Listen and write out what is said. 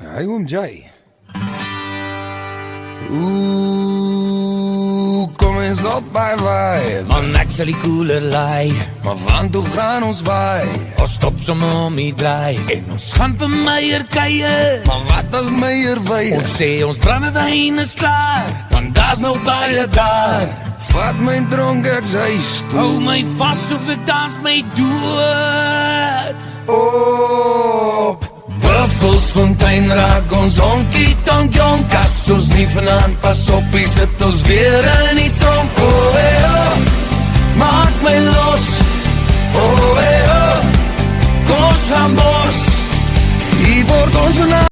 Hy oom Jay. Kom eens op by vibe. Man, ek sal die koeler laai. Maar want toe gaan ons waai? Ons stop sommer om die draai. En ons gaan vir Meier kuier. Maar wat as Meier weier? Ons sê ons brandewyn is klaar, want daar's nou baie daar. Vat my dronk ek huis toe. Hou my vas of ek dans my dood. Op Buffelsfontein raak ons honkie tonk jonk. As ons nie vanavond pas op, sit ons weer in die tronk. Oh, maak my los. Oh, kom ons gaan bos. Hier word ons vanavond